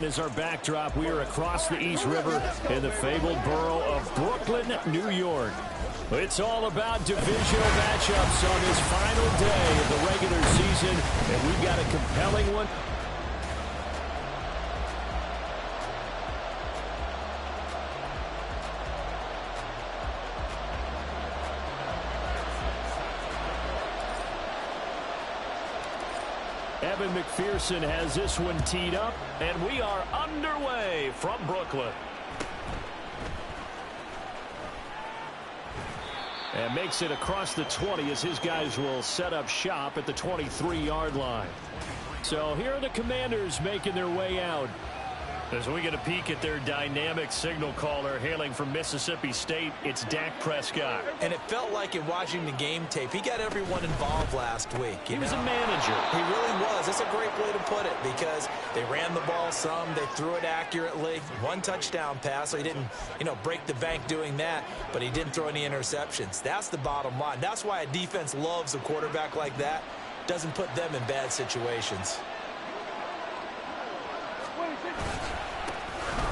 Is our backdrop. We are across the East River in the fabled borough of Brooklyn, New York. It's all about divisional matchups on this final day of the regular season, and we've got a compelling one. Evan McPherson has this one teed up, and we are underway from Brooklyn. And makes it across the 20 as his guys will set up shop at the 23-yard line. So here are the Commanders making their way out. As we get a peek at their dynamic signal caller hailing from Mississippi State, it's Dak Prescott. And it felt like in watching the game tape, he got everyone involved last week. He was a manager. He really was. That's a great way to put it because they ran the ball some, they threw it accurately. One touchdown pass, so he didn't, break the bank doing that, but he didn't throw any interceptions. That's the bottom line. That's why a defense loves a quarterback like that. Doesn't put them in bad situations.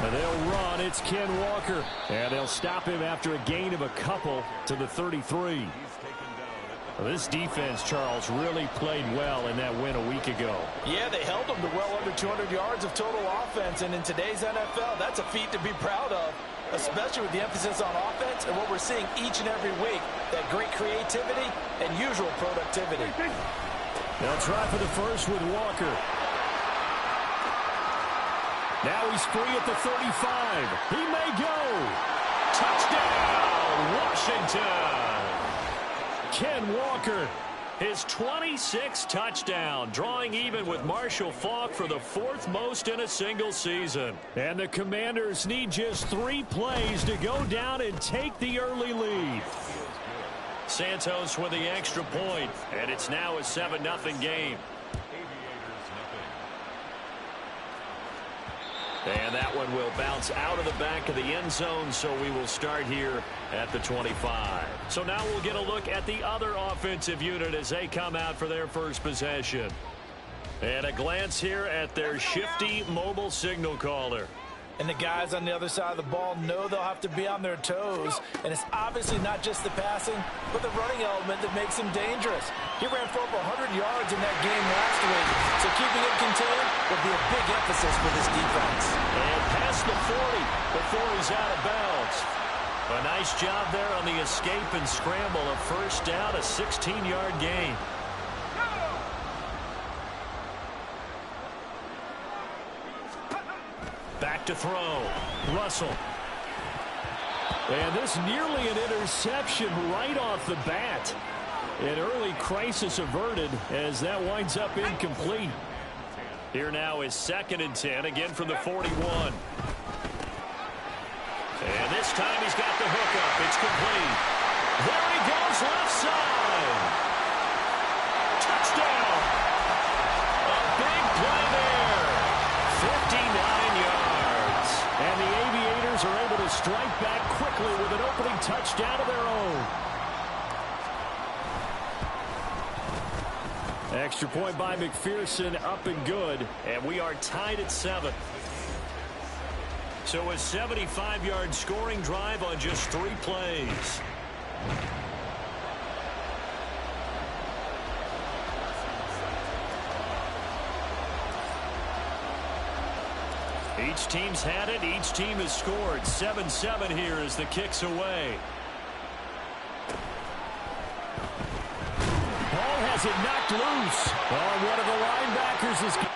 And they'll run. It's Ken Walker. And they'll stop him after a gain of a couple to the 33. This defense, Charles, really played well in that win a week ago. Yeah, they held them to well under 200 yards of total offense. And in today's NFL, that's a feat to be proud of, especially with the emphasis on offense and what we're seeing each and every week, that great creativity and usual productivity. They'll try for the first with Walker. Now he's free at the 35. He may go. Touchdown, Washington. Ken Walker, his 26th touchdown, drawing even with Marshall Faulk for the fourth most in a single season. And the Commanders need just 3 plays to go down and take the early lead. Santos with the extra point, and it's now a 7-0 game. And that one will bounce out of the back of the end zone, so we will start here at the 25. So now we'll get a look at the other offensive unit as they come out for their first possession. And a glance here at their shifty mobile signal caller. And the guys on the other side of the ball know they'll have to be on their toes. And it's obviously not just the passing, but the running element that makes him dangerous. He ran for over 100 yards in that game last week. So keeping it contained will be a big emphasis for this defense. And past the 40 before he's out of bounds. A nice job there on the escape and scramble. A first down, a 16-yard gain. Back to throw. Russell. And this nearly an interception right off the bat. An early crisis averted as that winds up incomplete. Here now is 2nd and 10, again from the 41. And this time he's got the hook up. It's complete. There he goes, left side. Touchdown. A big play there. 59 yards. And the Aviators are able to strike back quickly with an opening touchdown of their own. Extra point by McPherson, up and good. And we are tied at 7. So a 75-yard scoring drive on just 3 plays. Each team's had it. Each team has scored. 7-7 here as the kick's away. Ball has it knocked loose. Oh, one of the linebackers is...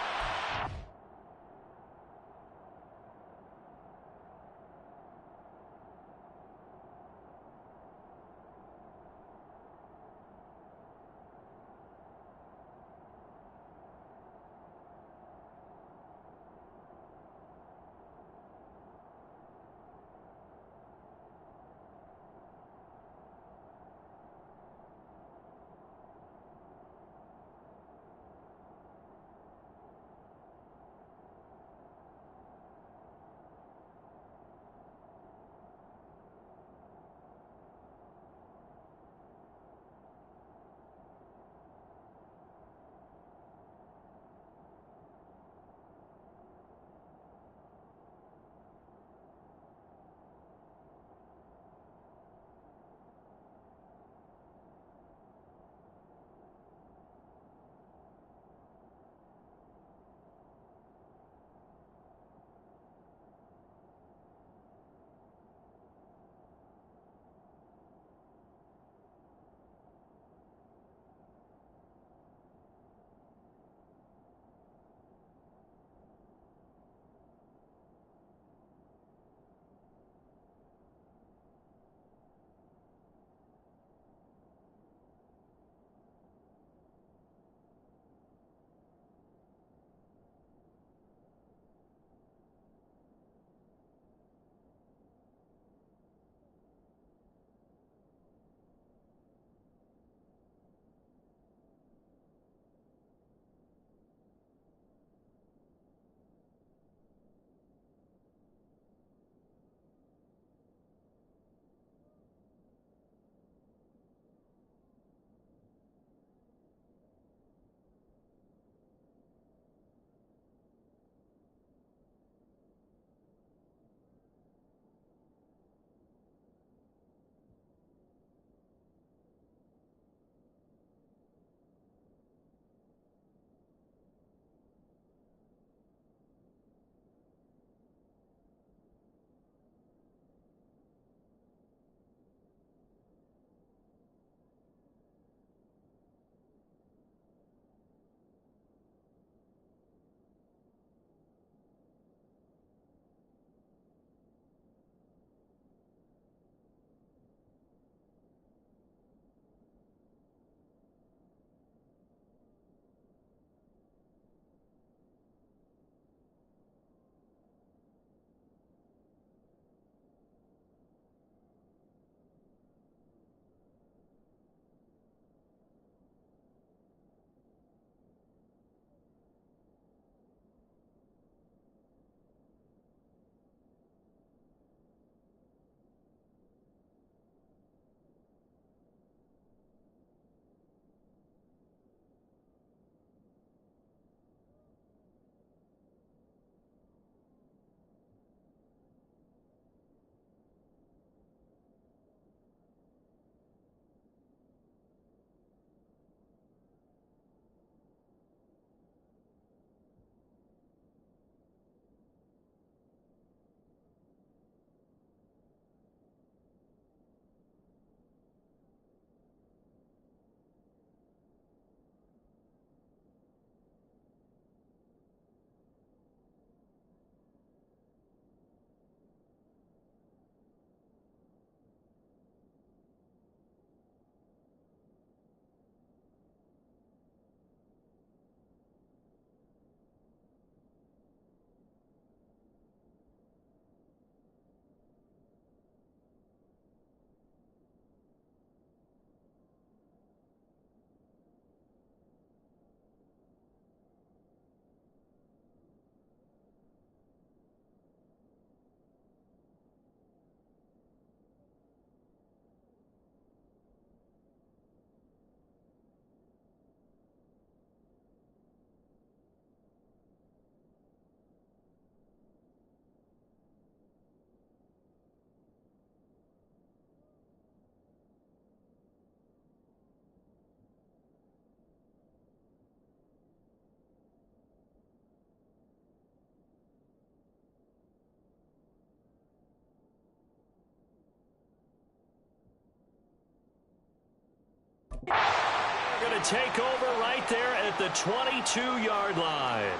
take over right there at the 22-yard line.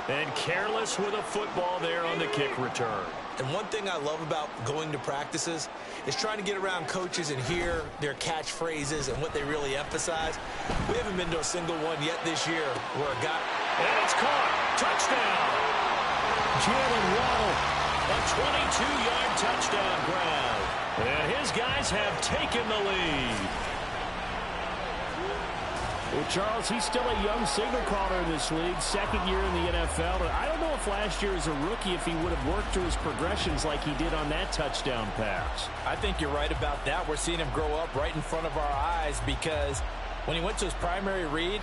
And careless with a football there on the kick return. And one thing I love about going to practices is trying to get around coaches and hear their catchphrases and what they really emphasize. We haven't been to a single one yet this year where a guy... And it's caught. Touchdown. Jalen Waddle, a 22-yard touchdown grab. And his guys have taken the lead. Well, Charles, he's still a young signal caller in this league, second year in the NFL. But I don't know if last year as a rookie, if he would have worked through his progressions like he did on that touchdown pass. I think you're right about that. We're seeing him grow up right in front of our eyes because when he went to his primary read,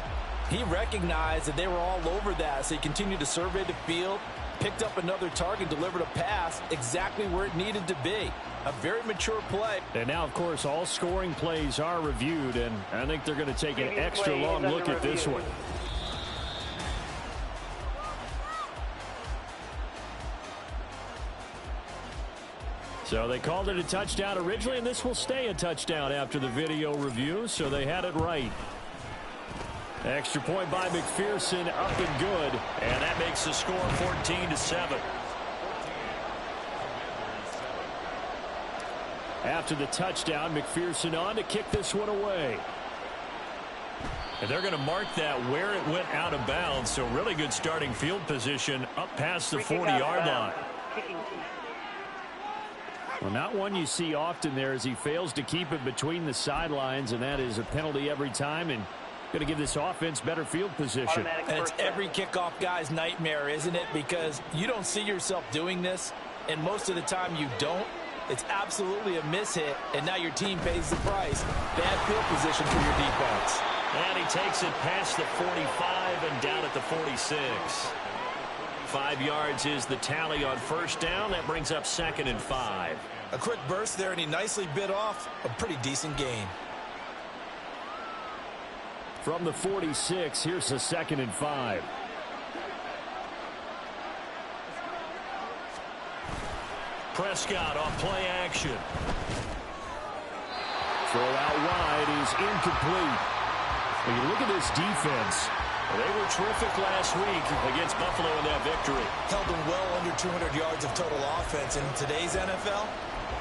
he recognized that they were all over that. So he continued to survey the field, picked up another target, delivered a pass exactly where it needed to be. A very mature play. And now, of course, all scoring plays are reviewed, and I think they're going to take an extra long look at this one. So they called it a touchdown originally, and this will stay a touchdown after the video review, so they had it right. Extra point by McPherson, up and good. And that makes the score 14-7. After the touchdown, McPherson on to kick this one away. And they're going to mark that where it went out of bounds, so really good starting field position up past the 40-yard line. Well, not one you see often there as he fails to keep it between the sidelines, and that is a penalty every time, and going to give this offense better field position. And it's every kickoff guy's nightmare, isn't it? Because you don't see yourself doing this, and most of the time you don't. It's absolutely a mishit, and now your team pays the price. Bad field position for your defense. And he takes it past the 45 and down at the 46. 5 yards is the tally on first down. That brings up 2nd and 5. A quick burst there, and he nicely bit off a pretty decent gain. From the 46, here's a 2nd and 5. Prescott on play action. Throw out wide is incomplete. When you look at this defense, they were terrific last week against Buffalo in that victory. Held them well under 200 yards of total offense. In today's NFL,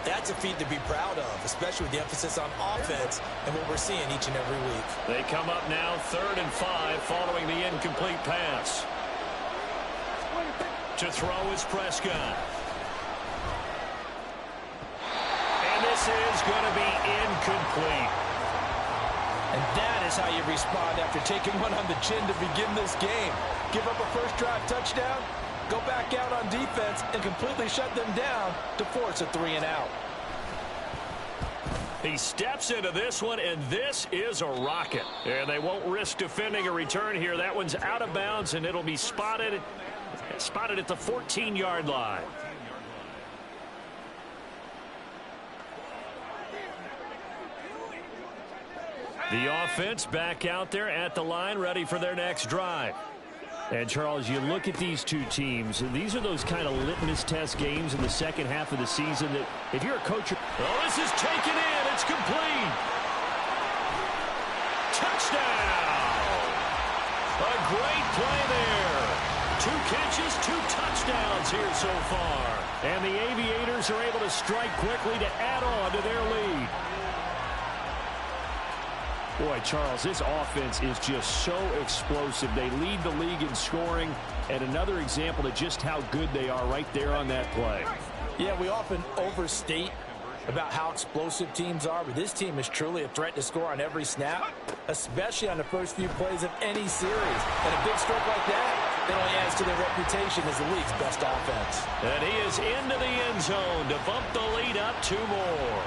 that's a feat to be proud of, especially with the emphasis on offense and what we're seeing each and every week. They come up now 3rd and 5 following the incomplete pass. To throw is Prescott. And this is going to be incomplete. And that is how you respond after taking one on the chin to begin this game. Give up a first drive touchdown, go back out on defense, and completely shut them down to force a 3-and-out. He steps into this one, and this is a rocket. And they won't risk defending a return here. That one's out of bounds, and it'll be spotted at the 14-yard line. The offense back out there at the line, ready for their next drive. And, Charles, you look at these two teams, and these are those kind of litmus test games in the second half of the season that if you're a coach... Oh, this is taken in. It's complete. Touchdown. A great play there. 2 catches, 2 touchdowns here so far. And the Aviators are able to strike quickly to add on to their lead. Boy, Charles, this offense is just so explosive. They lead the league in scoring, and another example of just how good they are right there on that play. Yeah, we often overstate about how explosive teams are, but this team is truly a threat to score on every snap, especially on the first few plays of any series. And a big stroke like that, it only adds to their reputation as the league's best offense. And he is into the end zone to bump the lead up 2 more.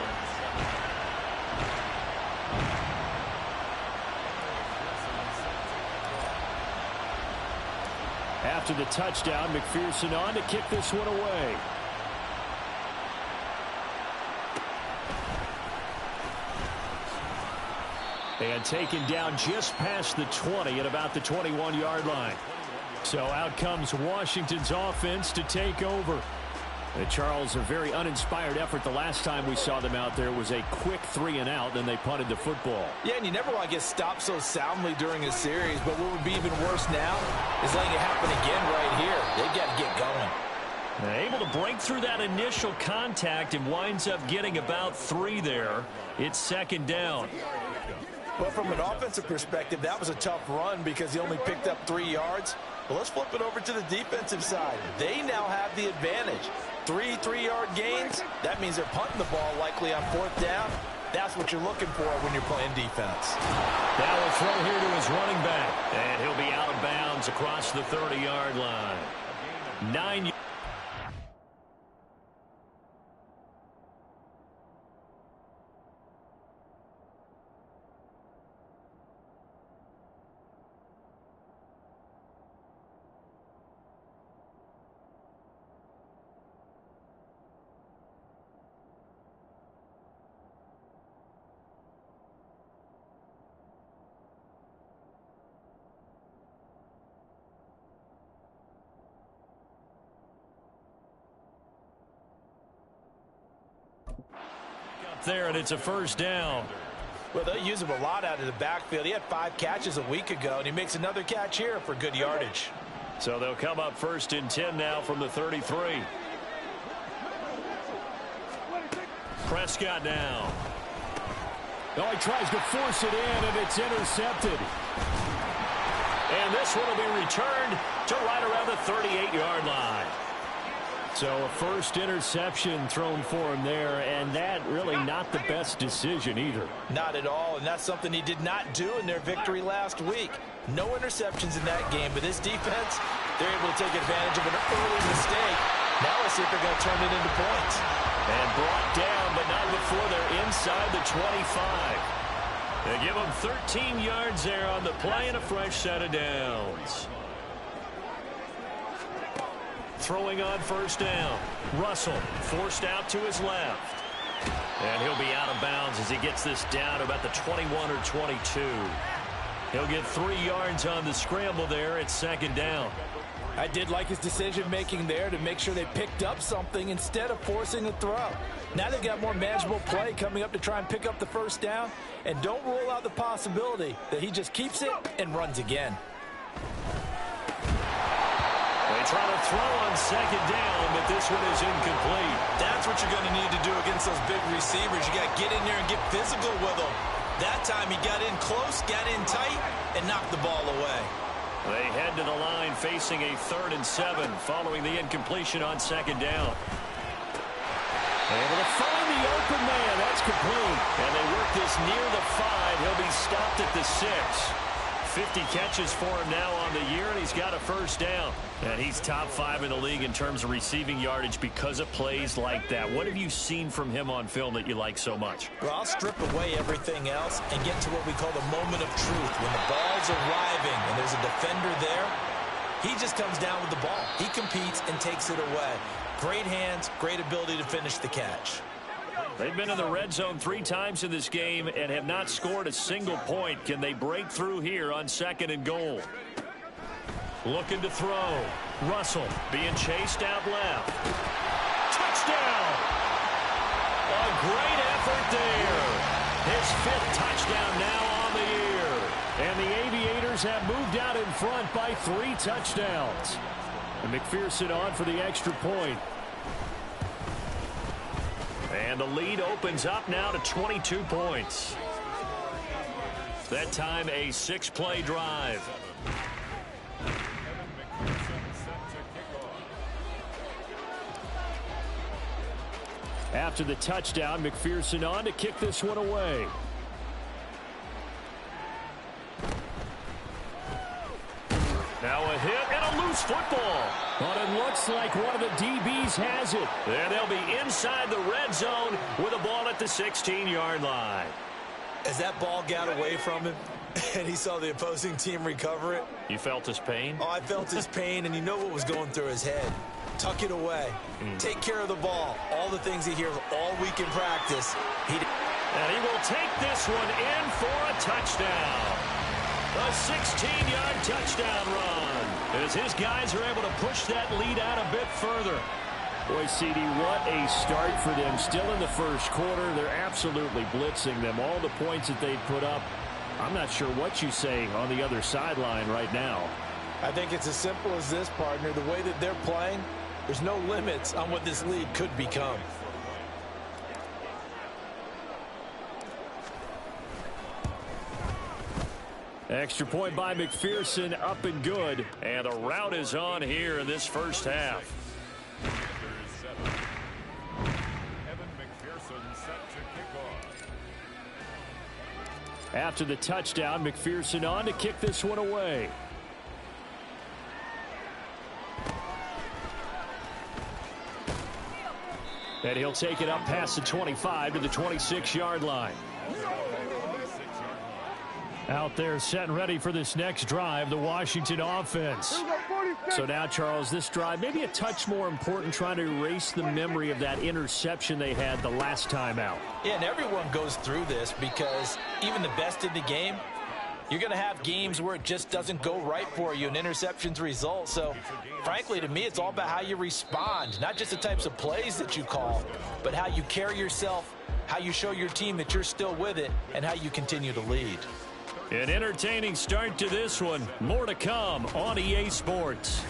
After the touchdown, McPherson on to kick this one away. And taken down just past the 20 at about the 21-yard line. So out comes Washington's offense to take over. Charles, a very uninspired effort. The last time we saw them out there was a quick 3-and-out, then they punted the football. Yeah, and you never want to get stopped so soundly during a series, but what would be even worse now is letting it happen again right here. They got to get going. Able to break through that initial contact and winds up getting about 3 there. It's second down. Well, from an offensive perspective, that was a tough run because he only picked up 3 yards. Well, let's flip it over to the defensive side. They now have the advantage. 3 3-yard gains, that means they're punting the ball likely on 4th down. That's what you're looking for when you're playing defense. That will throw here to his running back. And he'll be out of bounds across the 30-yard line. 9 yards. There, and it's a first down. Well, they'll use him a lot out of the backfield. He had 5 catches a week ago, and he makes another catch here for good yardage. So they'll come up 1st and 10 now from the 33. Prescott now. Oh, he tries to force it in, and it's intercepted. And this one will be returned to right around the 38-yard line. So a first interception thrown for him there, and that really not the best decision either. Not at all, and that's something he did not do in their victory last week. No interceptions in that game, but this defense, they're able to take advantage of an early mistake. Now let's see if they're going to turn it into points. And brought down, but not before they're inside the 25. They give them 13 yards there on the play and a fresh set of downs. Throwing on first down. Russell forced out to his left. And he'll be out of bounds as he gets this down about the 21 or 22. He'll get 3 yards on the scramble there at second down. I did like his decision-making there to make sure they picked up something instead of forcing a throw. Now they've got more manageable play coming up to try and pick up the first down. And don't rule out the possibility that he just keeps it and runs again. They try to throw on second down, but this one is incomplete. That's what you're going to need to do against those big receivers. You got to get in there and get physical with them. That time he got in close, got in tight, and knocked the ball away. They head to the line facing a 3rd and 7 following the incompletion on second down. Able to find the open man. That's complete. And they work this near the 5. He'll be stopped at the 6. 50 catches for him now on the year, and he's got a first down. And he's top 5 in the league in terms of receiving yardage because of plays like that. What have you seen from him on film that you like so much? Well, I'll strip away everything else and get to what we call the moment of truth. When the ball's arriving and there's a defender there, he just comes down with the ball. He competes and takes it away. Great hands, great ability to finish the catch. They've been in the red zone 3 times in this game and have not scored a single point. Can they break through here on 2nd and goal? Looking to throw. Russell being chased out left. Touchdown! A great effort there. His 5th touchdown now on the year. And the Aviators have moved out in front by 3 touchdowns. And McPherson on for the extra point. And the lead opens up now to 22 points. That time a 6-play drive. After the touchdown, McPherson on to kick this one away. Now a hit and a loose football. But it looks like one of the DBs has it. And they'll be inside the red zone with a ball at the 16-yard line. As that ball got away from him and he saw the opposing team recover it. You felt his pain? Oh, I felt his pain, and you know what was going through his head. Tuck it away. Take care of the ball. All the things he hears all week in practice. And he will take this one in for a touchdown. A 16-yard touchdown run. As his guys are able to push that lead out a bit further. Boy, CD, what a start for them. Still in the first quarter, they're absolutely blitzing them. All the points that they've put up, I'm not sure what you say on the other sideline right now. I think it's as simple as this, partner. The way that they're playing, there's no limits on what this lead could become. Extra point by McPherson, up and good. And a rout is on here in this first half. After the touchdown, McPherson on to kick this one away. And he'll take it up past the 25 to the 26-yard line. Out there set and ready for this next drive, the Washington offense. So now, Charles, this drive maybe a touch more important, trying to erase the memory of that interception they had the last time out. Yeah, and everyone goes through this because even the best in the game, you're going to have games where it just doesn't go right for you, and interceptions result. So, frankly, to me, it's all about how you respond, not just the types of plays that you call, but how you carry yourself, how you show your team that you're still with it, and how you continue to lead. An entertaining start to this one. More to come on EA Sports.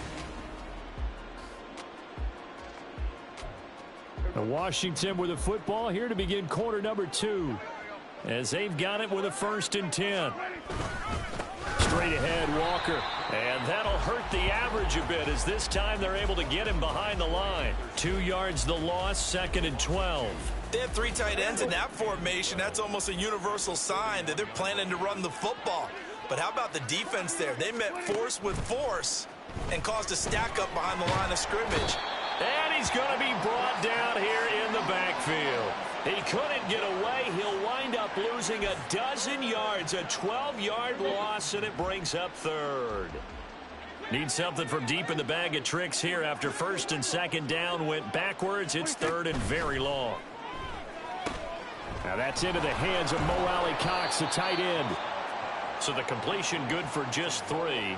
Washington with the football here to begin quarter number 2. As they've got it with a 1st and 10. Straight ahead, Walker. And that'll hurt the average a bit as this time they're able to get him behind the line. 2 yards the loss, 2nd and 12. They have 3 tight ends in that formation. That's almost a universal sign that they're planning to run the football. But how about the defense there? They met force with force and caused a stack up behind the line of scrimmage. And he's going to be brought down here in the backfield. He couldn't get away. He'll wind up losing a dozen yards, a 12-yard loss, and it brings up 3rd. Need something from deep in the bag of tricks here after 1st and 2nd down went backwards. It's 3rd and very long. Now that's into the hands of Mo Alley Cox, the tight end. So the completion good for just 3.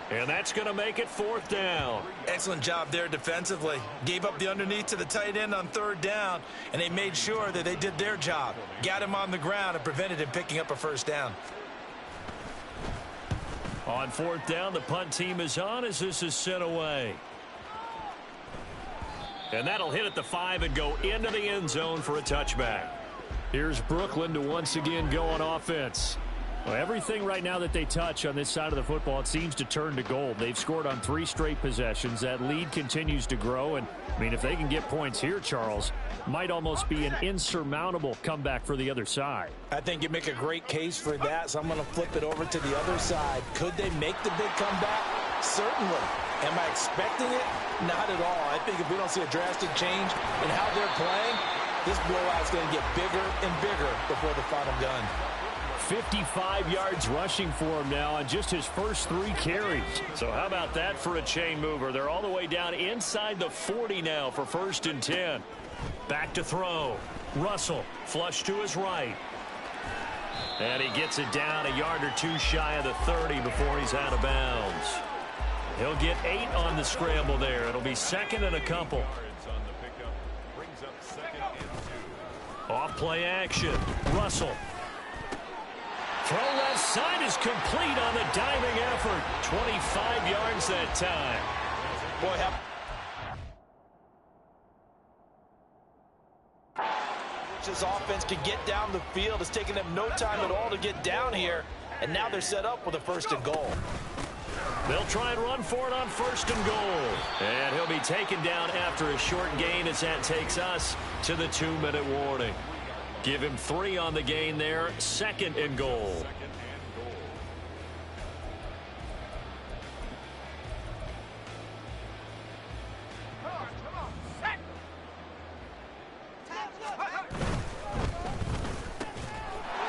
And that's going to make it 4th down. Excellent job there defensively. Gave up the underneath to the tight end on 3rd down, and they made sure that they did their job. Got him on the ground and prevented him picking up a 1st down. On 4th down, the punt team is on as this is sent away. And that'll hit at the 5 and go into the end zone for a touchback. Here's Brooklyn to once again go on offense. Well, everything right now that they touch on this side of the football, it seems to turn to gold. They've scored on 3 straight possessions. That lead continues to grow. And, I mean, if they can get points here, Charles, might almost be an insurmountable comeback for the other side. I think you make a great case for that, so I'm going to flip it over to the other side. Could they make the big comeback? Certainly. Am I expecting it? Not at all. I think if we don't see a drastic change in how they're playing, this blowout's going to get bigger and bigger before the final gun. 55 yards rushing for him now on just his first 3 carries. So how about that for a chain mover? They're all the way down inside the 40 now for 1st and 10. Back to throw. Russell, flush to his right. And he gets it down a yard or 2 shy of the 30 before he's out of bounds. He'll get 8 on the scramble there. It'll be 2nd and a couple. Off play action. Russell. Throw left side is complete on the diving effort. 25 yards that time. Boy, this offense can get down the field. It's taken them no time at all to get down here. And now they're set up with a 1st and goal. They'll try and run for it on 1st and goal. And he'll be taken down after a short gain as that takes us to the 2-minute warning. Give him 3 on the gain there. 2nd and goal.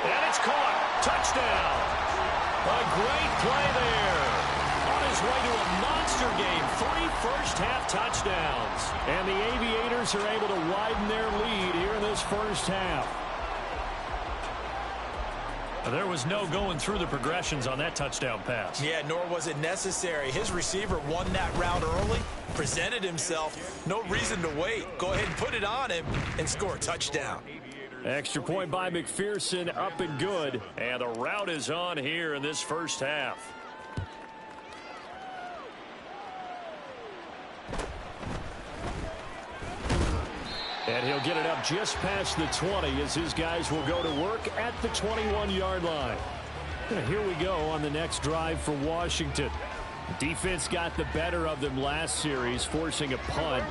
And it's caught. Touchdown. A great play there. On his way to a monster game. 3 first-half touchdowns. And the Aviators are able to widen their lead here in this first half. There was no going through the progressions on that touchdown pass. Yeah, nor was it necessary. His receiver won that route early, presented himself. No reason to wait. Go ahead and put it on him and score a touchdown. Extra point by McPherson, up and good. And the route is on here in this first half. And he'll get it up just past the 20 as his guys will go to work at the 21-yard line. And here we go on the next drive for Washington. The defense got the better of them last series, forcing a punt.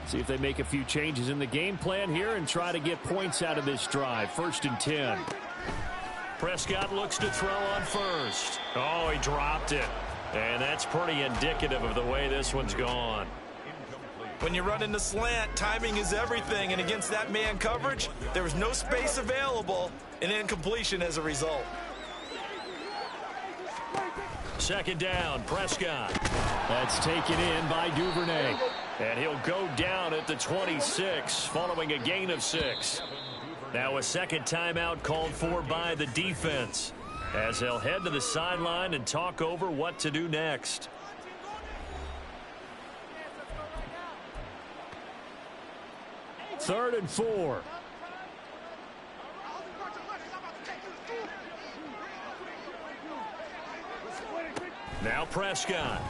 See if they make a few changes in the game plan here and try to get points out of this drive. 1st and 10. Prescott looks to throw on first. Oh, he dropped it. And that's pretty indicative of the way this one's gone. When you run in the slant, timing is everything, and against that man coverage, there was no space available, and incompletion as a result. 2nd down, Prescott. That's taken in by Duvernay. And he'll go down at the 26 following a gain of 6. Now a second timeout called for by the defense as they'll head to the sideline and talk over what to do next. Third and 4. Now Prescott.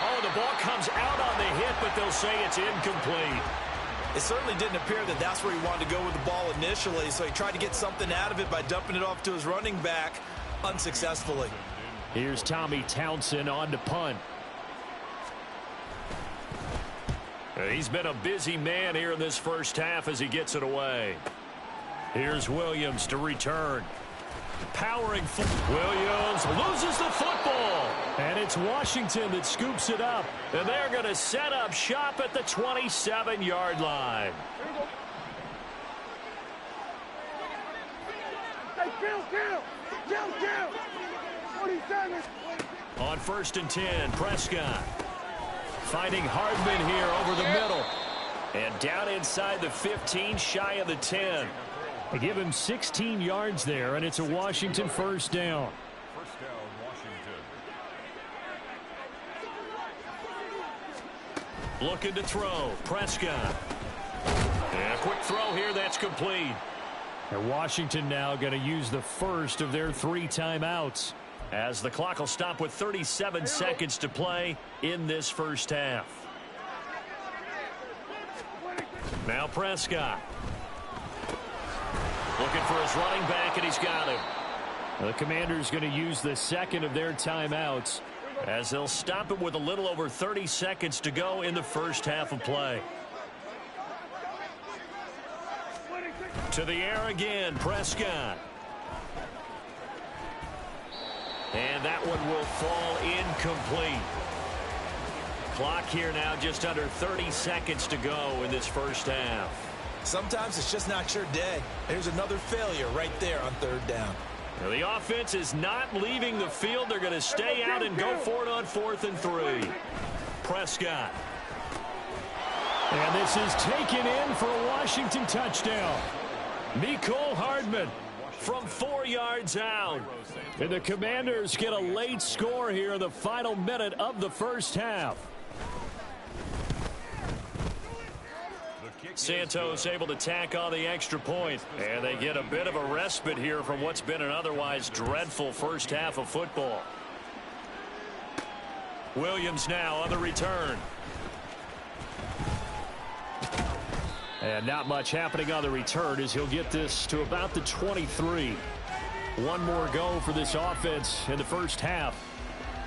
Oh, the ball comes out on the hit, but they'll say it's incomplete. It certainly didn't appear that that's where he wanted to go with the ball initially, so he tried to get something out of it by dumping it off to his running back unsuccessfully. Here's Tommy Townsend on to punt. He's been a busy man here in this first half as he gets it away. Here's Williams to return. Powering Williams loses the football. And it's Washington that scoops it up. And they're going to set up shop at the 27-yard line. On 1st and 10, Prescott. Finding Hardman here over the middle. And down inside the 15, shy of the 10. They give him 16 yards there, and it's a Washington first down. First down, Washington. Looking to throw. Prescott. And a quick throw here. That's complete. And Washington now going to use the first of their 3 timeouts as the clock will stop with 37 seconds to play in this first half. Now Prescott. Looking for his running back, and he's got him. The Commanders going to use the second of their timeouts as they'll stop it with a little over 30 seconds to go in the first half of play. To the air again, Prescott. And that one will fall incomplete. Clock here now just under 30 seconds to go in this first half. Sometimes it's just not your day. There's another failure right there on 3rd down. Now the offense is not leaving the field. They're going to stay out and go for it on 4th and 3. Prescott. And this is taken in for a Washington touchdown. Mecole Hardman from 4 yards out. And the Commanders get a late score here in the final minute of the first half. Santos able to tack on the extra point. And they get a bit of a respite here from what's been an otherwise dreadful first half of football. Williams now on the return. And not much happening on the return as he'll get this to about the 23. One more go for this offense in the first half.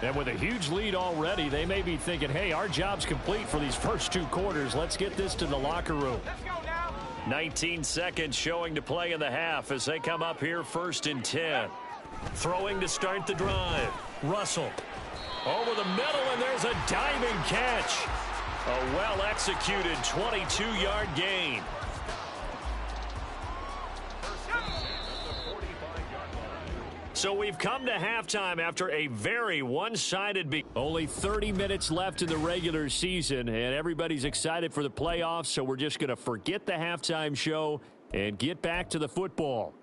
And with a huge lead already, they may be thinking, hey, our job's complete for these first 2 quarters. Let's get this to the locker room. 19 seconds showing to play in the half as they come up here 1st and 10. Throwing to start the drive. Russell over the middle, and there's a diving catch. A well-executed 22-yard gain. So we've come to halftime after a very one-sided only 30 minutes left in the regular season, and everybody's excited for the playoffs, so we're just going to forget the halftime show and get back to the football.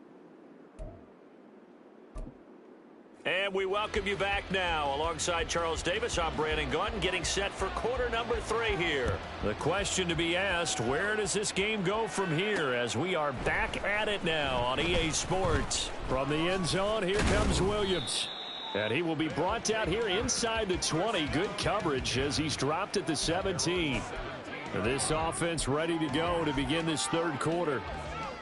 And we welcome you back now. Alongside Charles Davis, I'm Brandon Gaudin, getting set for quarter number 3 here. The question to be asked, where does this game go from here as we are back at it now on EA Sports? From the end zone, here comes Williams. And he will be brought out here inside the 20. Good coverage as he's dropped at the 17. This offense ready to go to begin this third quarter.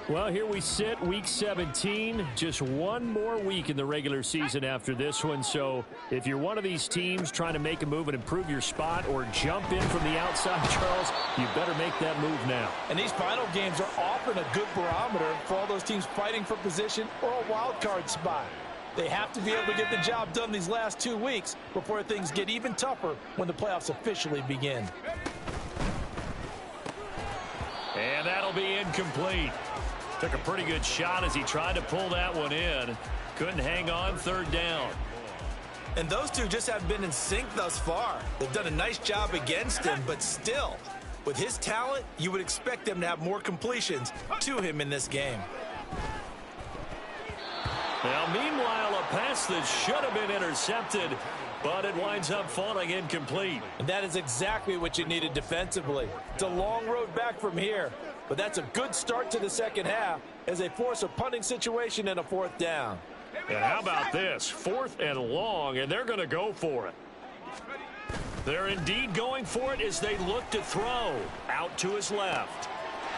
Well, here we sit, week 17, just one more week in the regular season after this one. So if you're one of these teams trying to make a move and improve your spot or jump in from the outside, Charles, you better make that move now. And these final games are often a good barometer for all those teams fighting for position or a wild card spot. They have to be able to get the job done these last 2 weeks before things get even tougher when the playoffs officially begin. And that'll be incomplete. Took a pretty good shot as he tried to pull that one in. Couldn't hang on, third down. And those two just haven't been in sync thus far. They've done a nice job against him, but still, with his talent, you would expect them to have more completions to him in this game. Now, meanwhile, a pass that should have been intercepted, but it winds up falling incomplete. And that is exactly what you needed defensively. It's a long road back from here, but that's a good start to the second half as they force a punting situation and a fourth down. And how about this? 4th and long, and they're going to go for it. They're indeed going for it as they look to throw. Out to his left.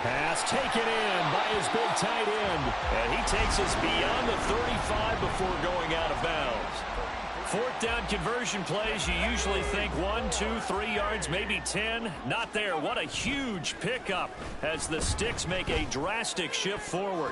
Pass taken in by his big tight end. And he takes us beyond the 35 before going out of bounds. 4th down conversion plays, you usually think 1, 2, 3 yards, maybe 10. Not there. What a huge pickup as the Sticks make a drastic shift forward.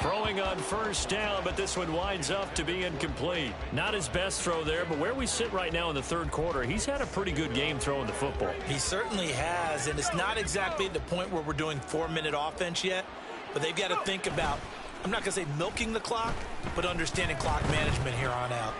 Throwing on first down, but this one winds up to be incomplete. Not his best throw there, but where we sit right now in the third quarter, he's had a pretty good game throwing the football. He certainly has, and it's not exactly at the point where we're doing 4-minute offense yet, but they've got to think about, I'm not going to say milking the clock, but understanding clock management here on out.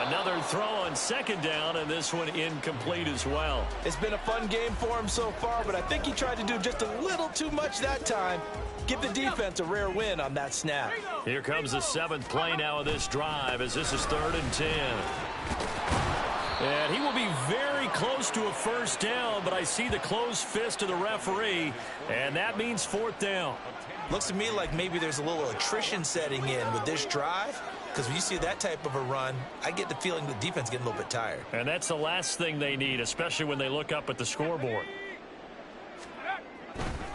Another throw on second down, and this one incomplete as well. It's been a fun game for him so far, but I think he tried to do just a little too much that time. Give the defense a rare win on that snap. Here comes the 7th play now of this drive as this is 3rd and 10. And he will be very close to a first down, but I see the closed fist of the referee, and that means 4th down. Looks to me like maybe there's a little attrition setting in with this drive, because when you see that type of a run, I get the feeling the defense getting a little bit tired. And that's the last thing they need, especially when they look up at the scoreboard.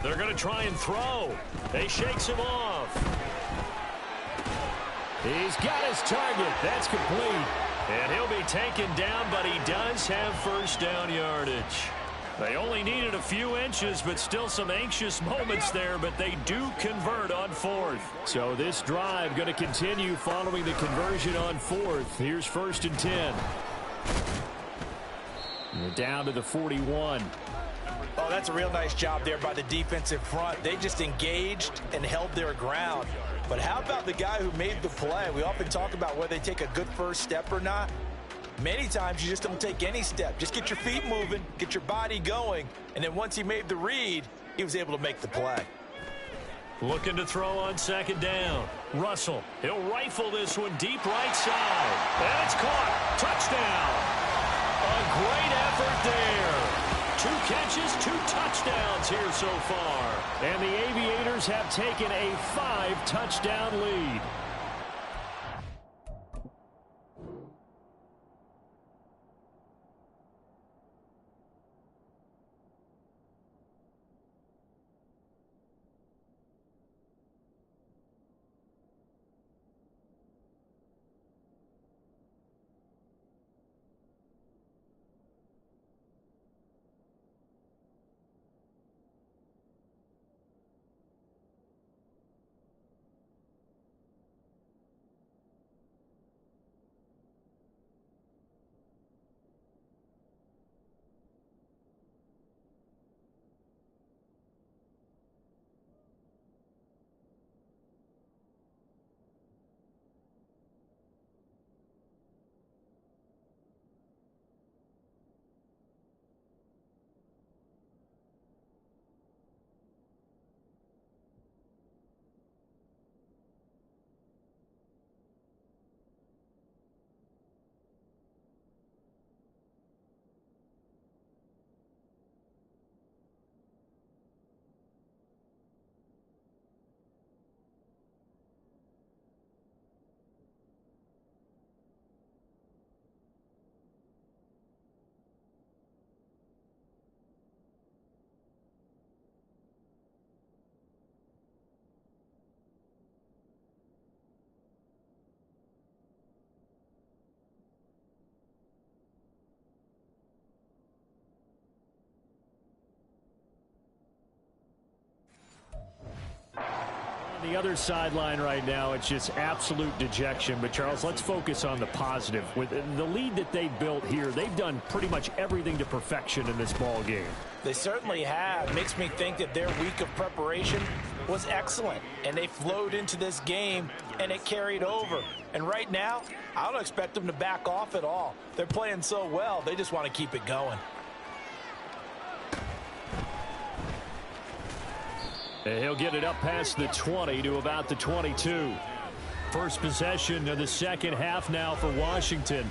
They're going to try and throw. He shakes him off. He's got his target. That's complete. And he'll be taken down, but he does have first down yardage. They only needed a few inches, but still some anxious moments there, but they do convert on 4th. So this drive going to continue following the conversion on 4th. Here's 1st and 10. We're down to the 41. Oh, that's a real nice job there by the defensive front. They just engaged and held their ground. But how about the guy who made the play? We often talk about whether they take a good first step or not. Many times you just don't take any step. Just get your feet moving, get your body going, and then once he made the read, he was able to make the play. Looking to throw on second down. Russell, he'll rifle this one deep right side. And it's caught. Touchdown. A great effort there. 2 catches, 2 touchdowns here so far. And the Aviators have taken a 5-touchdown lead. On the other sideline right now, it's just absolute dejection. But, Charles, let's focus on the positive. With the lead that they built here, they've done pretty much everything to perfection in this ball game. They certainly have. Makes me think that their week of preparation was excellent. And they flowed into this game, and it carried over. And right now, I don't expect them to back off at all. They're playing so well, they just want to keep it going. And he'll get it up past the 20 to about the 22. First possession of the second half now for Washington.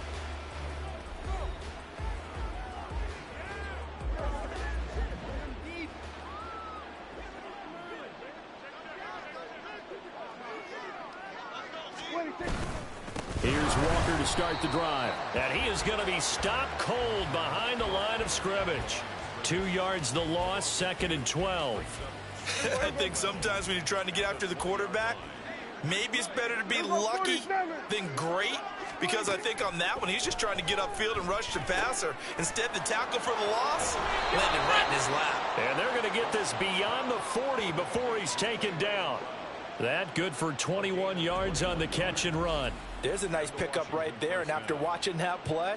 Here's Walker to start the drive. And he is going to be stopped cold behind the line of scrimmage. 2 yards the loss, 2nd and 12. I think sometimes when you're trying to get after the quarterback, maybe it's better to be lucky than great, because I think on that one, he's just trying to get upfield and rush the passer. Instead, the tackle for the loss landed right in his lap. And they're going to get this beyond the 40 before he's taken down. That good for 21 yards on the catch and run. There's a nice pickup right there, and after watching that play,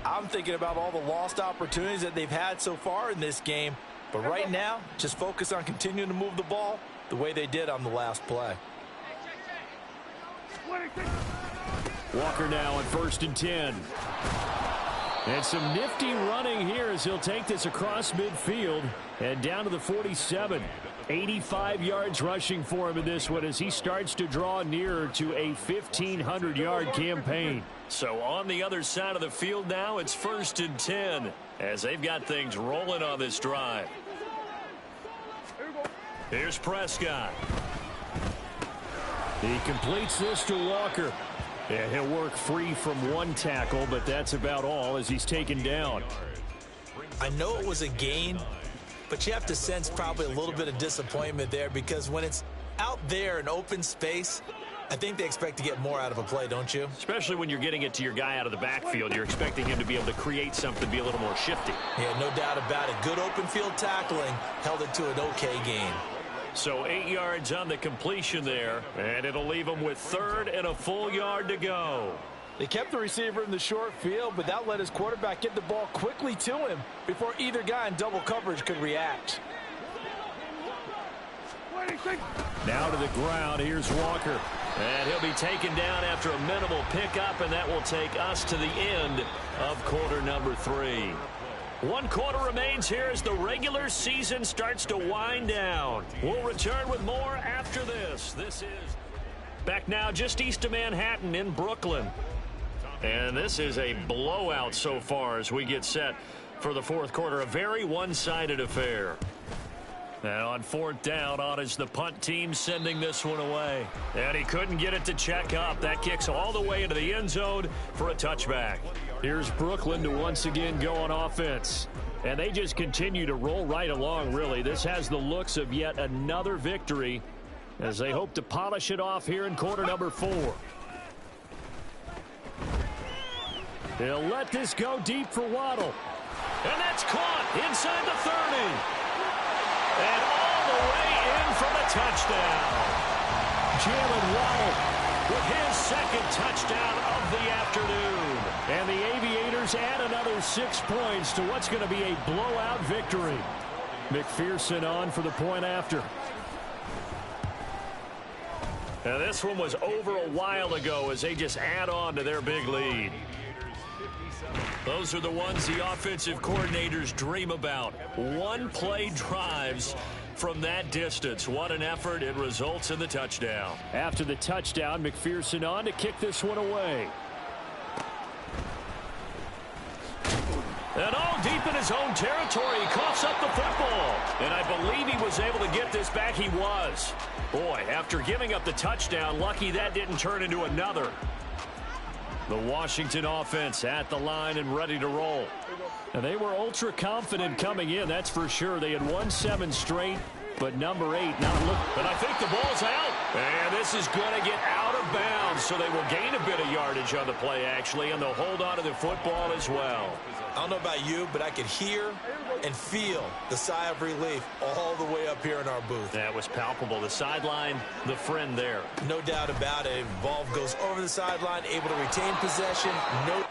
I'm thinking about all the lost opportunities that they've had so far in this game. But right now, just focus on continuing to move the ball the way they did on the last play. Walker now on 1st and 10. And some nifty running here as he'll take this across midfield and down to the 47. 85 yards rushing for him in this one as he starts to draw nearer to a 1,500-yard campaign. So on the other side of the field now, it's 1st and 10 as they've got things rolling on this drive. Here's Prescott. He completes this to Walker. And he'll work free from one tackle, but that's about all as he's taken down. I know it was a gain, but you have to sense probably a little bit of disappointment there, because when it's out there in open space, I think they expect to get more out of a play, don't you? Especially when you're getting it to your guy out of the backfield. You're expecting him to be able to create something, be a little more shifty. Yeah, no doubt about it. Good open field tackling held it to an okay gain. So 8 yards on the completion there, and it'll leave him with 3rd and a full yard to go. They kept the receiver in the short field, but that let his quarterback get the ball quickly to him before either guy in double coverage could react. Now to the ground. Here's Walker. And he'll be taken down after a minimal pickup, and that will take us to the end of quarter number 3. 1 quarter remains here as the regular season starts to wind down. We'll return with more after this. This is back now just east of Manhattan in Brooklyn. And this is a blowout so far as we get set for the 4th quarter. A very one-sided affair. And on 4th down, on is the punt team sending this one away. And he couldn't get it to check up. That kicks all the way into the end zone for a touchback. Here's Brooklyn to once again go on offense. And they just continue to roll right along, really. This has the looks of yet another victory as they hope to polish it off here in quarter number 4. They'll let this go deep for Waddle. And that's caught inside the 30. And all the way in for the touchdown. Jalen Waddle with his 2nd touchdown of the afternoon. And the Aviators add another 6 points to what's going to be a blowout victory. McPherson on for the point after. Now this one was over a while ago as they just add on to their big lead. Those are the ones the offensive coordinators dream about. 1-play drives from that distance. What an effort. It results in the touchdown. After the touchdown, McPherson on to kick this one away. And all deep in his own territory, he coughs up the football. And I believe he was able to get this back. He was. Boy, after giving up the touchdown, lucky that didn't turn into another. The Washington offense at the line and ready to roll. And they were ultra confident coming in, that's for sure. They had won 7 straight, but number 8 not look. But I think the ball's out. And this is going to get out of bounds, so they will gain a bit of yardage on the play, actually, and they'll hold on to the football as well. I don't know about you, but I could hear and feel the sigh of relief all the way up here in our booth. That was palpable. The sideline, the friend there. No doubt about it. Ball goes over the sideline, able to retain possession. No.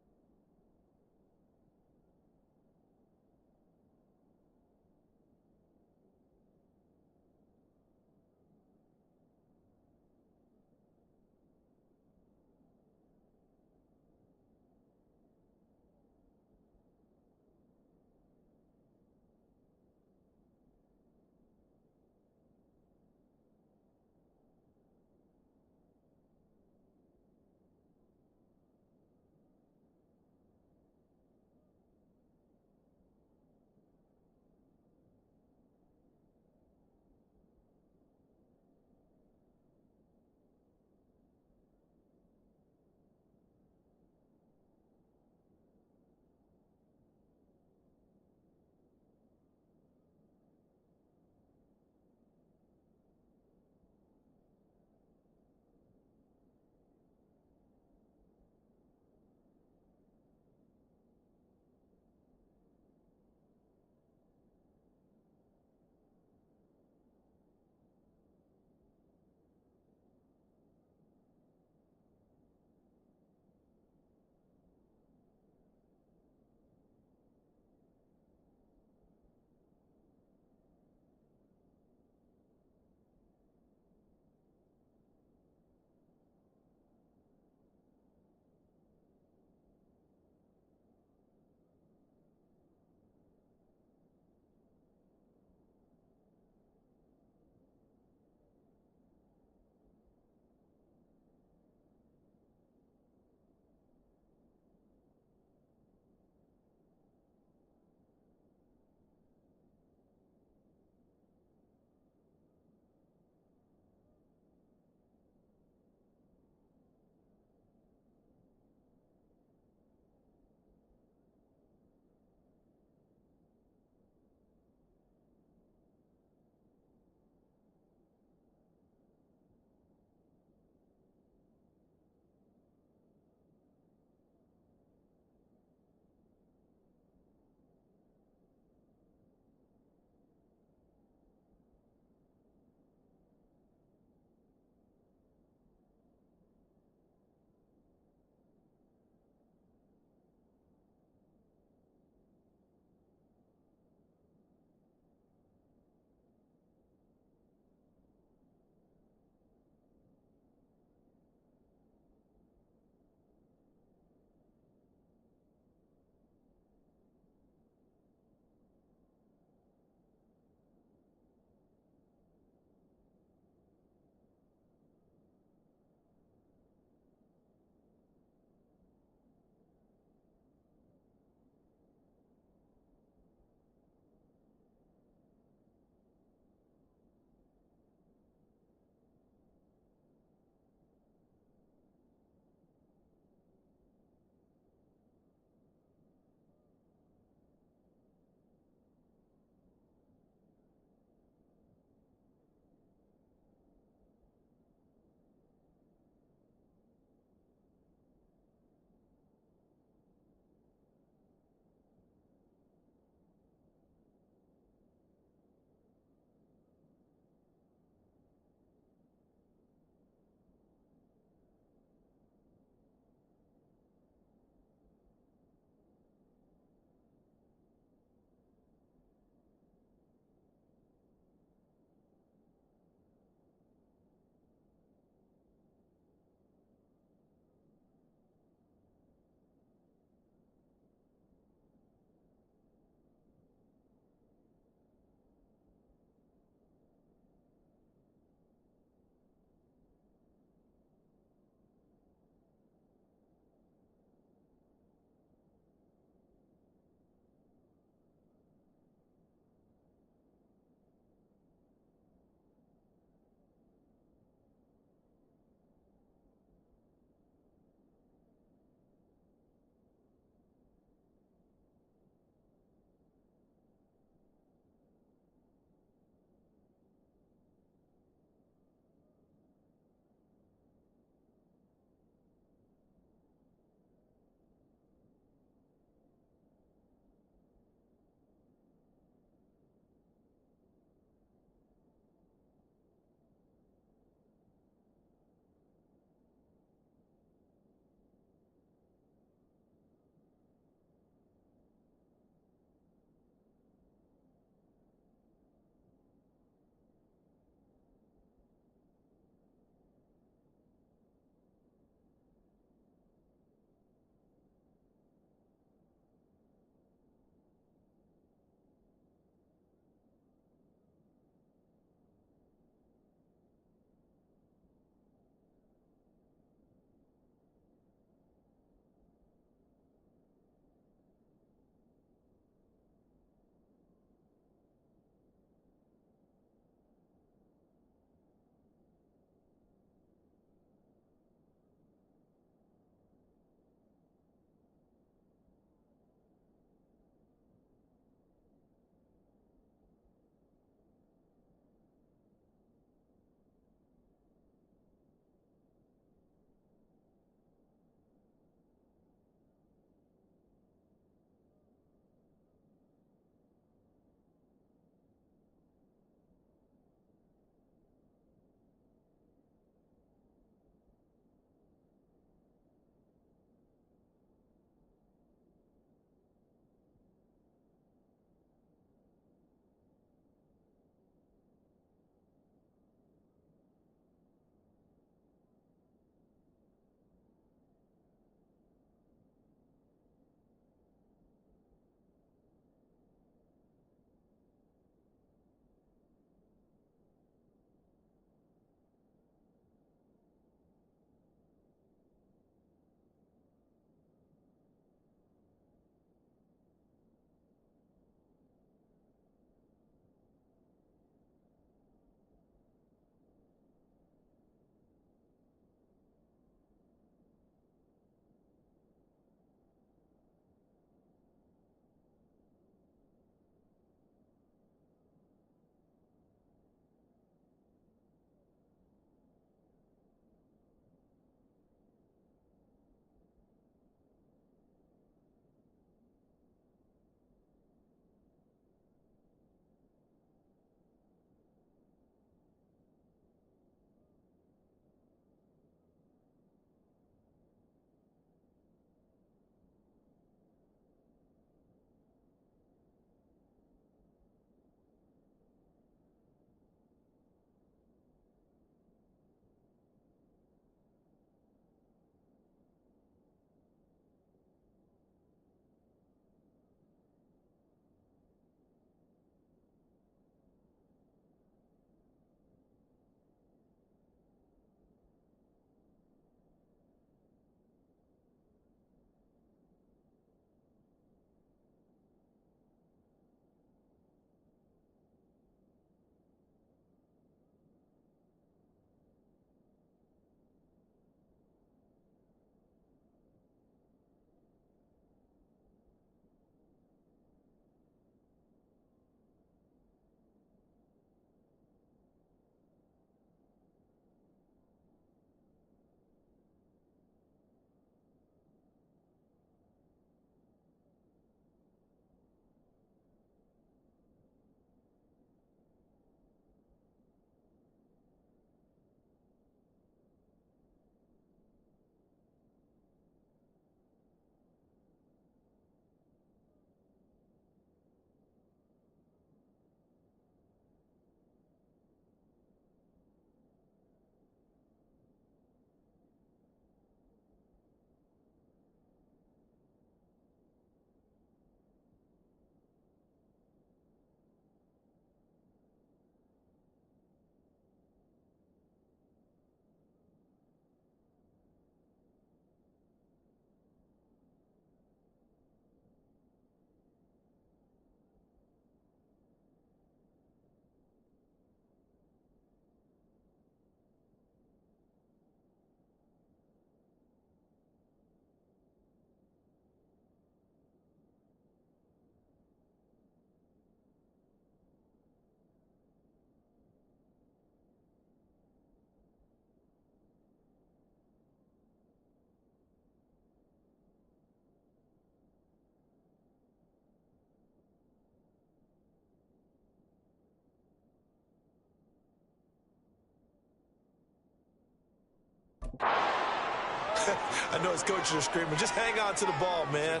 I know his coaches are screaming, just hang on to the ball, man.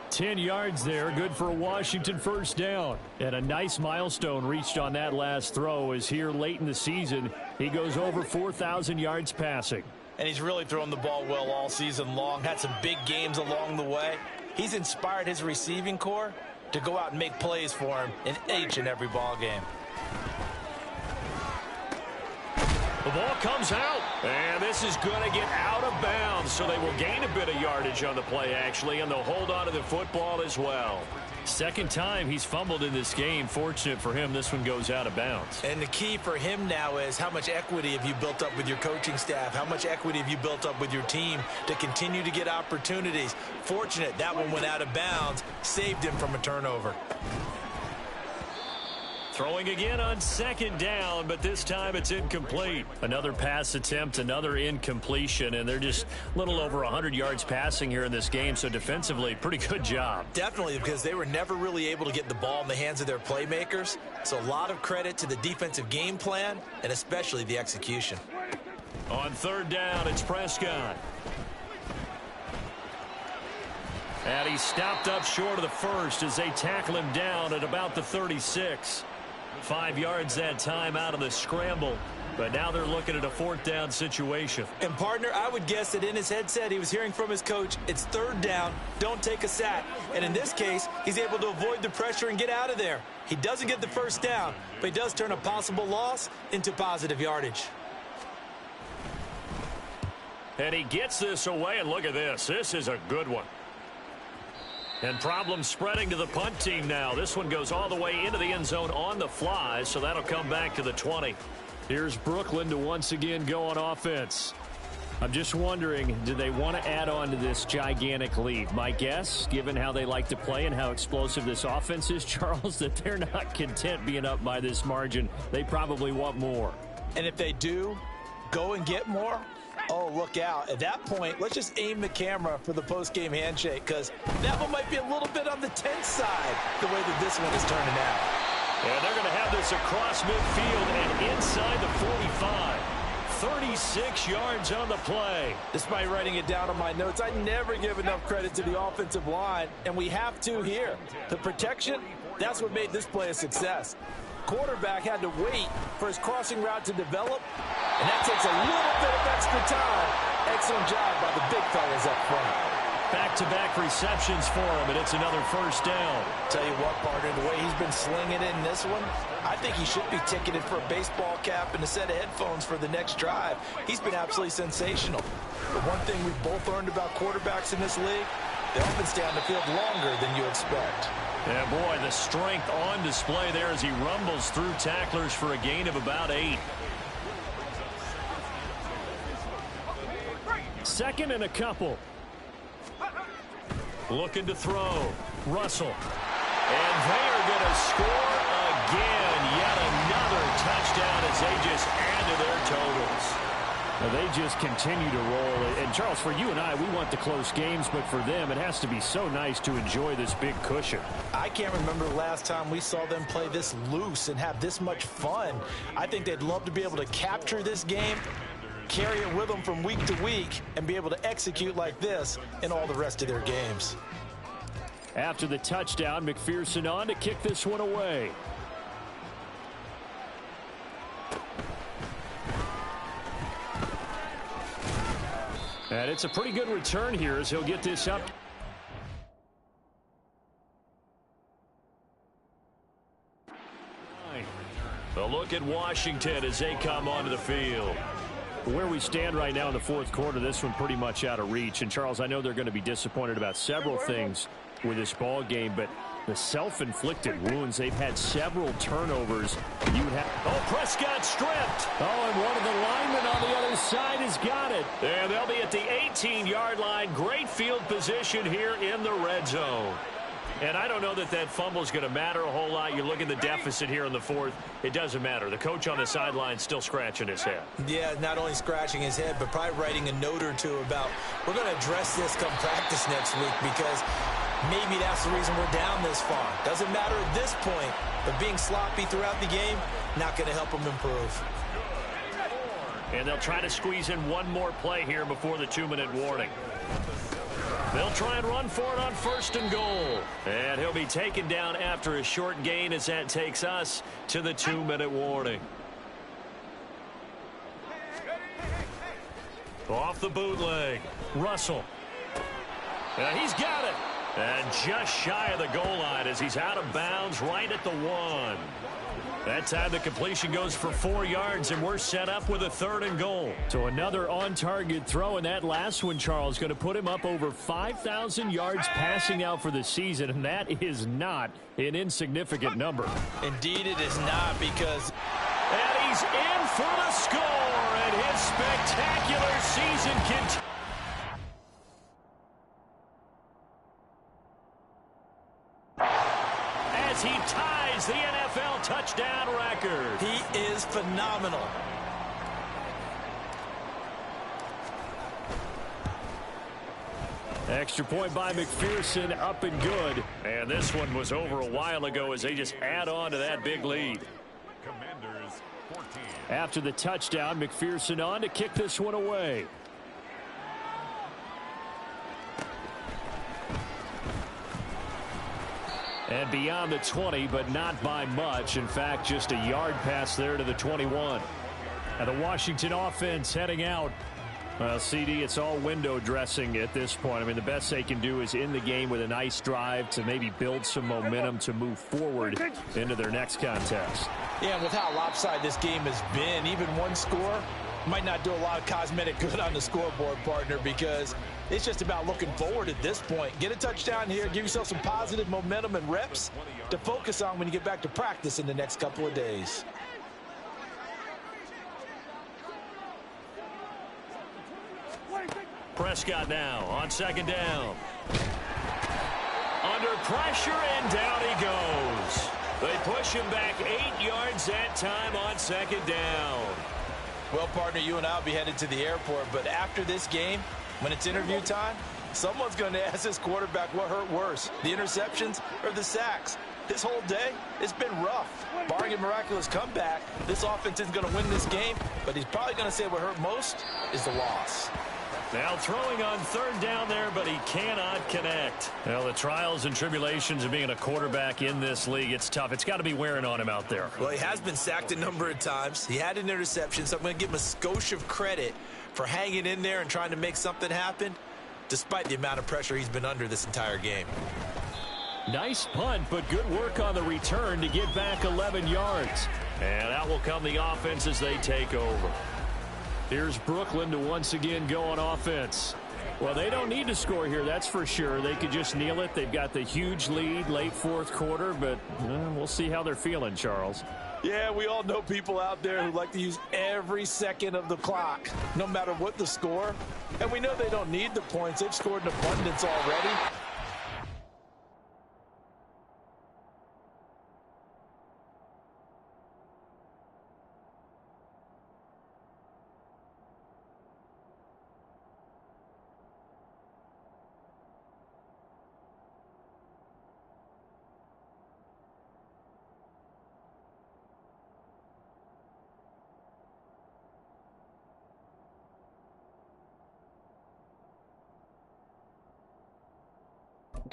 10 yards there, good for a Washington first down. And a nice milestone reached on that last throw as here late in the season, he goes over 4,000 yards passing. And he's really thrown the ball well all season long. Had some big games along the way. He's inspired his receiving corps to go out and make plays for him in each and every ball game. The ball comes out, and this is going to get out of bounds, so they will gain a bit of yardage on the play, actually, and they'll hold on to the football as well. Second time he's fumbled in this game. Fortunate for him, this one goes out of bounds. And the key for him now is how much equity have you built up with your coaching staff? How much equity have you built up with your team to continue to get opportunities? Fortunate that one went out of bounds, saved him from a turnover. Throwing again on second down, but this time it's incomplete. Another pass attempt, another incompletion, and they're just a little over 100 yards passing here in this game, so defensively, pretty good job. Definitely, because they were never really able to get the ball in the hands of their playmakers, so a lot of credit to the defensive game plan, and especially the execution. On third down, it's Prescott. And he stopped up short of the first as they tackle him down at about the 36. 5 yards that time out of the scramble. But now they're looking at a fourth down situation. And, partner, I would guess that in his headset he was hearing from his coach, it's third down, don't take a sack. And in this case, he's able to avoid the pressure and get out of there. He doesn't get the first down, but he does turn a possible loss into positive yardage. And he gets this away, and look at this. This is a good one. And problems spreading to the punt team now. This one goes all the way into the end zone on the fly, so that'll come back to the 20. Here's Brooklyn to once again go on offense. I'm just wondering, do they want to add on to this gigantic lead? My guess, given how they like to play and how explosive this offense is, Charles, that they're not content being up by this margin. They probably want more. And if they do go and get more, oh, look out. At that point, let's just aim the camera for the post-game handshake, because that one might be a little bit on the tense side, the way that this one is turning out. And they're going to have this across midfield and inside the 45. 36 yards on the play. Despite writing it down on my notes, I never give enough credit to the offensive line, and we have to here. The protection, that's what made this play a success. Quarterback had to wait for his crossing route to develop, and that takes a little bit of extra time. Excellent job by the big fellas up front. Back-to-back receptions for him, and it's another first down. Tell you what, partner, the way he's been slinging it in this one, I think he should be ticketed for a baseball cap and a set of headphones for the next drive. He's been absolutely sensational. The one thing we've both learned about quarterbacks in this league, they often stay on the field longer than you expect. Yeah, boy, the strength on display there as he rumbles through tacklers for a gain of about 8. Second and a couple. Looking to throw. Russell. And they are going to score again. Yet another touchdown as they just add to their totals. They just continue to roll. And, Charles, for you and I, we want the close games, but for them, it has to be so nice to enjoy this big cushion. I can't remember the last time we saw them play this loose and have this much fun. I think they'd love to be able to capture this game, carry it with them from week to week, and be able to execute like this in all the rest of their games. After the touchdown, McPherson on to kick this one away. And it's a pretty good return here as he'll get this up. A look at Washington as they come onto the field. Where we stand right now in the fourth quarter, this one pretty much out of reach. And, Charles, I know they're going to be disappointed about several things with this ball game, but the self-inflicted wounds, they've had several turnovers. Prescott stripped. Oh, and one of the linemen on the other side has got it. And they'll be at the 18-yard line. Great field position here in the red zone. And I don't know that that fumble is going to matter a whole lot. You look at the deficit here in the fourth. It doesn't matter. The coach on the sideline still scratching his head. Yeah, not only scratching his head, but probably writing a note or two about, we're going to address this come practice next week, because maybe that's the reason we're down this far. Doesn't matter at this point, but being sloppy throughout the game, not going to help them improve. And they'll try to squeeze in one more play here before the 2-minute warning. They'll try and run for it on 1st and goal. And he'll be taken down after a short gain as that takes us to the 2-minute warning. Off the bootleg. Russell. And he's got it. And just shy of the goal line as he's out of bounds right at the 1. That time the completion goes for 4 yards, and we're set up with a 3rd and goal. So another on-target throw, and that last one, Charles, going to put him up over 5,000 yards passing out for the season, and that is not an insignificant number. Indeed it is not, because... And he's in for the score, and his spectacular season continues. As he ties the NFL touchdown record. He is phenomenal. Extra point by McPherson, up and good. And this one was over a while ago as they just add on to that big lead. Commanders 14. After the touchdown, McPherson on to kick this one away. And beyond the 20, but not by much. In fact, just a yard pass there to the 21. And the Washington offense heading out. Well, CD, it's all window dressing at this point. I mean, the best they can do is end the game with a nice drive to maybe build some momentum to move forward into their next contest. Yeah, and with how lopsided this game has been, even one score might not do a lot of cosmetic good on the scoreboard, partner, because it's just about looking forward at this point. Get a touchdown here, give yourself some positive momentum and reps to focus on when you get back to practice in the next couple of days. Prescott now on 2nd down. Under pressure, and down he goes. They push him back 8 yards that time on 2nd down. Well, partner, you and I will be headed to the airport, but after this game, when it's interview time, someone's going to ask this quarterback what hurt worse, the interceptions or the sacks. This whole day, it's been rough. Barring a miraculous comeback, this offense isn't going to win this game, but he's probably going to say what hurt most is the loss. Now throwing on 3rd down there, but he cannot connect. Well, the trials and tribulations of being a quarterback in this league, it's tough. It's got to be wearing on him out there. Well, he has been sacked a number of times. He had an interception, so I'm going to give him a skosh of credit for hanging in there and trying to make something happen, despite the amount of pressure he's been under this entire game. Nice punt, but good work on the return to get back 11 yards. And out will come the offense as they take over. Here's Brooklyn to once again go on offense. Well, they don't need to score here, that's for sure. They could just kneel it. They've got the huge lead late 4th quarter, but we'll see how they're feeling, Charles. Yeah, we all know people out there who like to use every second of the clock, no matter what the score. And we know they don't need the points. They've scored in abundance already.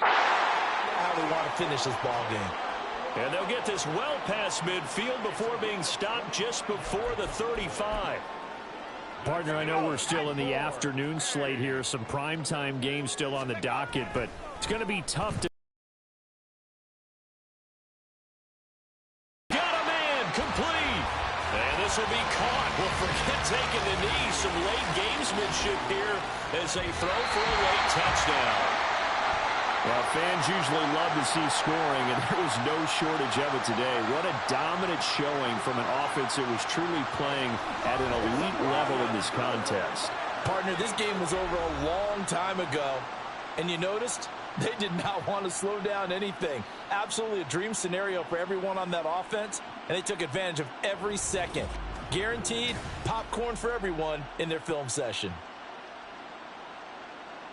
How we want to finish this ball game. And they'll get this well past midfield before being stopped just before the 35. Partner, I know we're still in the afternoon slate here. Some primetime games still on the docket, but it's going to be tough to... Got a man, complete. And this will be caught. Well, forget taking the knee. Some late gamesmanship here as they throw for a late touchdown. Well, fans usually love to see scoring, and there was no shortage of it today. What a dominant showing from an offense that was truly playing at an elite level in this contest. Partner, this game was over a long time ago, and you noticed they did not want to slow down anything. Absolutely a dream scenario for everyone on that offense, and they took advantage of every second. Guaranteed popcorn for everyone in their film session.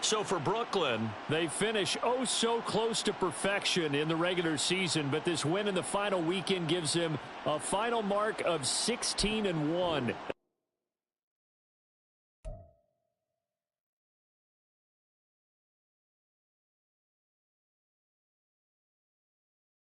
So for Brooklyn, they finish oh so close to perfection in the regular season, but this win in the final weekend gives him a final mark of 16-1.